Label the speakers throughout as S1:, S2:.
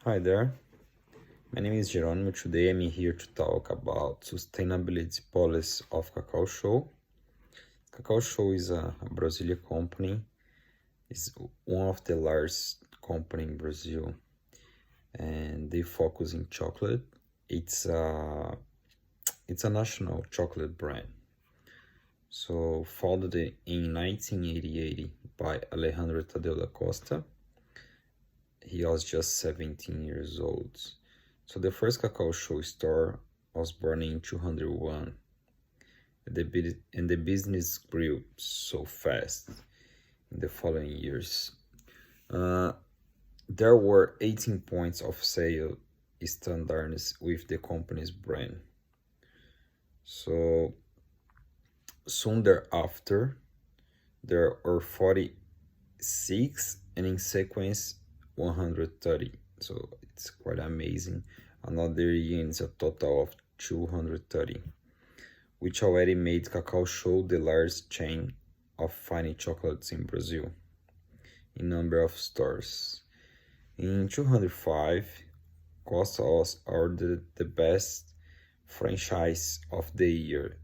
S1: Hi there, my name is Geronimo. Today I'm here to talk about sustainability policy of Cacau Show. Cacau Show is a Brazilian company. It's one of the largest company in Brazil, and they focus in chocolate. It's a it's a national chocolate brand. So founded in 1988 by Alejandro Tadeu da Costa. He was just 17 years old. So the first Cacau Show store was born in 201, and the business grew so fast in the following years. Uh, there were 18 points of sale standards with the company's brand. So soon thereafter, there were 46, and in sequence 130. So it's quite amazing. Another year it's a total of 230, which already made Cacau Show the largest chain of fine chocolates in Brazil in number of stores. In 205, Costa was awarded the best franchise of the year,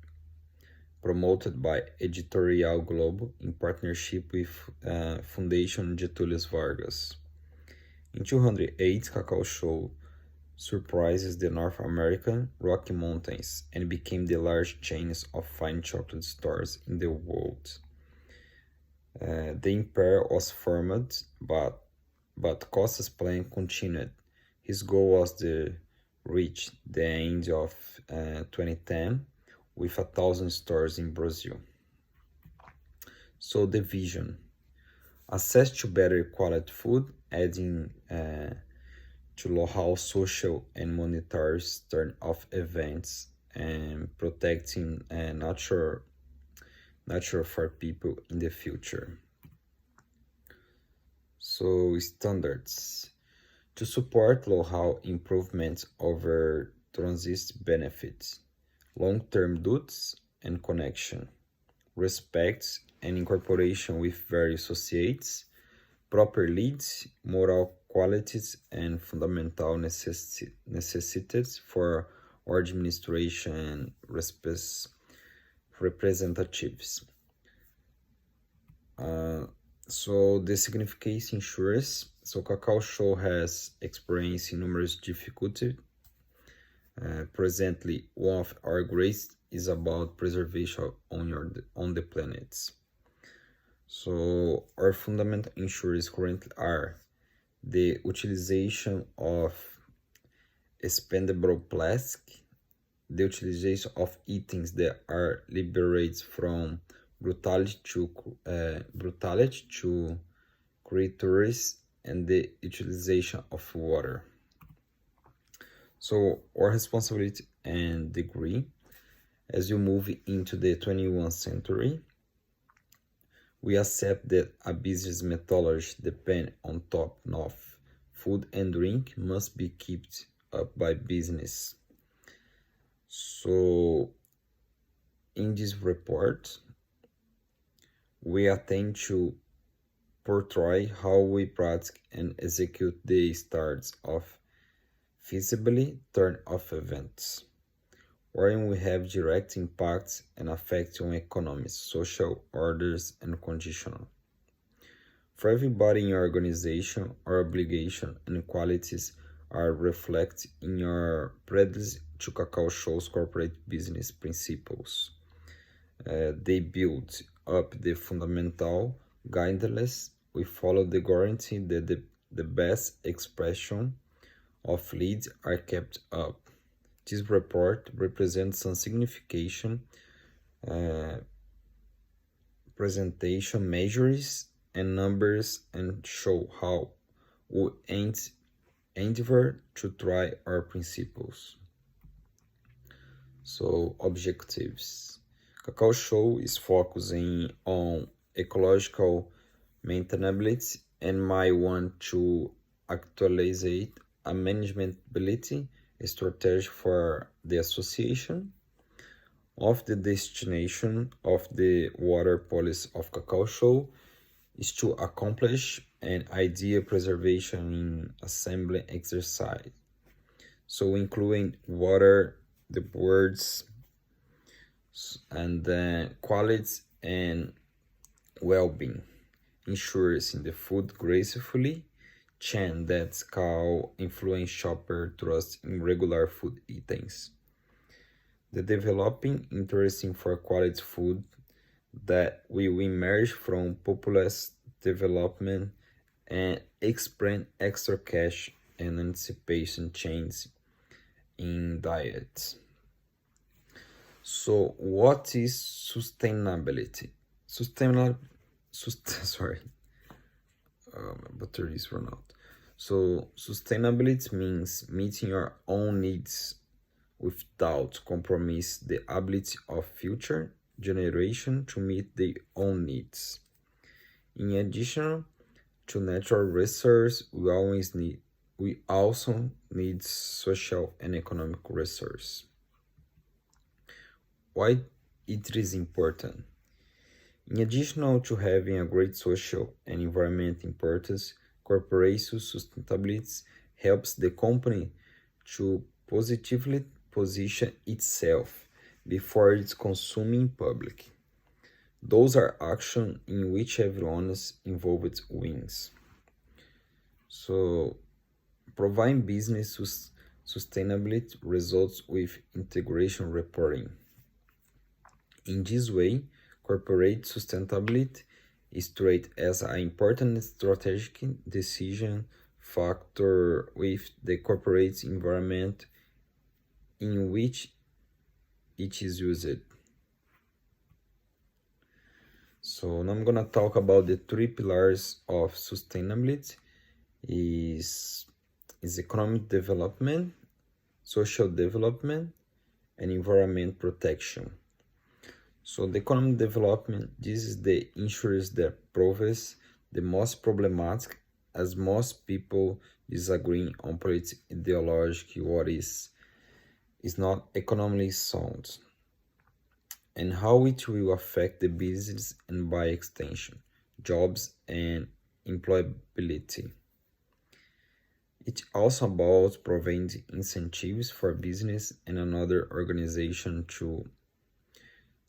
S1: promoted by Editorial Globo in partnership with Fundación Getúlio Vargas. In 208, Cacau Show surprises the North American Rocky Mountains and became the largest chain of fine chocolate stores in the world. The empire was formed, but Costa's plan continued. His goal was to reach the end of 2010 with 1,000 stores in Brazil. So the vision: access to better quality food, adding to local social and monetary turn of events, and protecting nature for people in the future. So standards: to support local improvements over transit benefits, long-term duties and connection, respect and incorporation with various associates, proper leads, moral qualities, and fundamental necessities for administration representatives. So the significance ensures. So Cacau Show has experienced numerous difficulties. Presently, one of our greats is about preservation on the planets. So our fundamental issues currently are the utilization of expendable plastic, the utilization of items that are liberated from brutality to creatures, and the utilization of water. So our responsibility and degree: as you move into the 21st century, we accept that a business methodology depend on top-notch food and drink must be kept up by business. So in this report, we attempt to portray how we practice and execute the starts of feasibly turn-off events, wherein we have direct impacts and effects on economies, social orders, and conditional. For everybody in your organization, our obligation and qualities are reflected in your predecessor to Cacau Show's corporate business principles. They build up the fundamental guidelines. We follow the guarantee that the best expression of leads are kept up. This report represents some significant presentation measures and numbers and show how we endeavor to try our principles. So objectives: Cacau Show is focusing on ecological maintainability and might want to actualize a manageability strategy for the association of the destination of the water policy of Cacau Show is to accomplish and idea preservation in assembly exercise. So including water, the birds, and then quality and well-being, ensures in the food gracefully chain that can influence shopper trust in regular food items. The developing interest in for quality food that will emerge from populous development and explain extra cash and anticipation change in diets. So, what is sustainability? Sustainable, sorry, my battery is run out. So, sustainability means meeting your own needs without compromise the ability of future generation to meet their own needs. In addition to natural resources, we also need social and economic resources. Why it is important? In addition to having a great social and environmental importance, corporation sustainability helps the company to positively position itself before its consuming public. Those are actions in which everyone involved wins. So, providing business sustainability results with integration reporting. In this way, corporate sustainability is treated as an important strategic decision factor with the corporate environment in which it is used. So now I'm gonna talk about the three pillars of sustainability is economic development, social development, and environment protection. So the economic development, this is the issues that proves the most problematic as most people disagree on political ideology what is not economically sound and how it will affect the business and by extension, jobs and employability. It's also about providing incentives for business and another organization to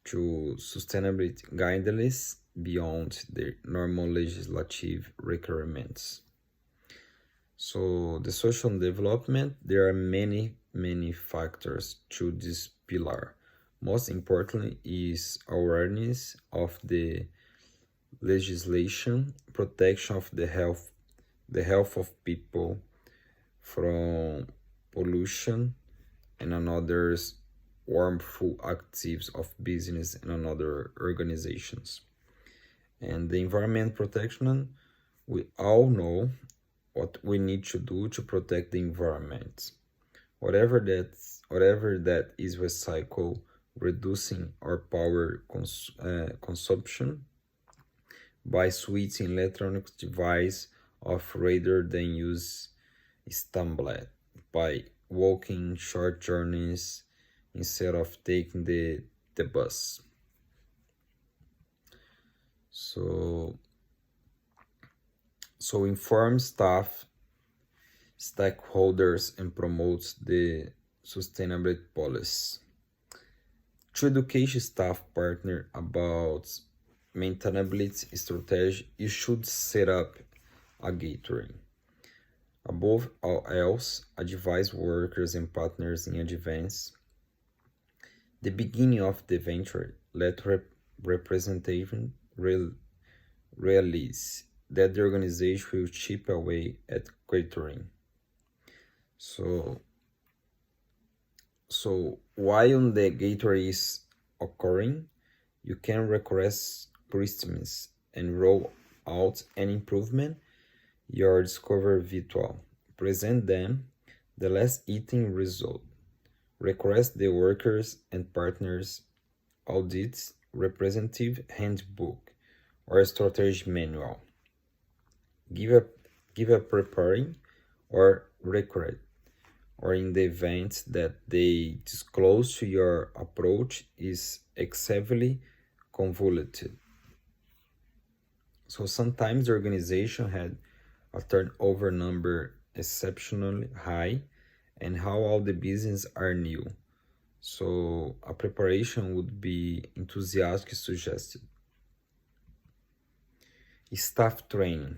S1: sustainability guidelines beyond the normal legislative requirements. So the social development, there are many factors to this pillar. Most importantly is awareness of the legislation, protection of the health of people from pollution and others harmful activities of business and other organizations. And the environment protection, we all know what we need to do to protect the environment. Whatever that is recycled, reducing our power consumption by switching electronic device off rather than use stumble by walking short journeys instead of taking the bus. So inform staff, stakeholders, and promotes the sustainability policy. To educate staff partner about maintainability strategy, you should set up a gateway. Above all else, advise workers and partners in advance. The beginning of the venture, let representation realize that the organization will chip away at catering. So while the gateway is occurring, you can request customers and roll out an improvement your discover virtual. Present them the last eating result. Request the workers and partners audits representative handbook or strategy manual. Give a preparing or record, or in the event that they disclose to your approach is excessively convoluted. So sometimes the organization had a turnover number exceptionally high, and how all the business are new. So a preparation would be enthusiastic suggested. Staff training.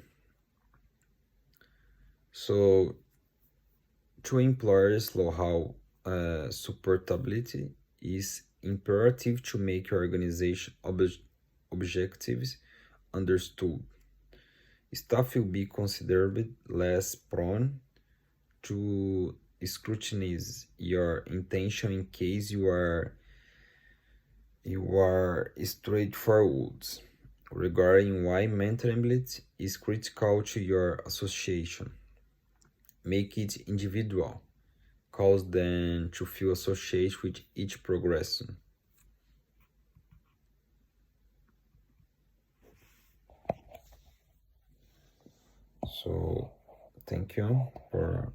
S1: So to employers, know-how supportability is imperative to make your organization objectives understood. Staff will be considerably less prone to scrutinize your intention in case you are straightforward regarding why mentorability is critical to your association. Make it individual, cause them to feel associated with each progression. So thank you for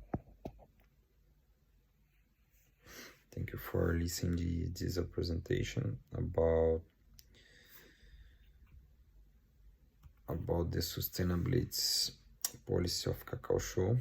S1: listening to this presentation about the sustainability policy of Cacau Show.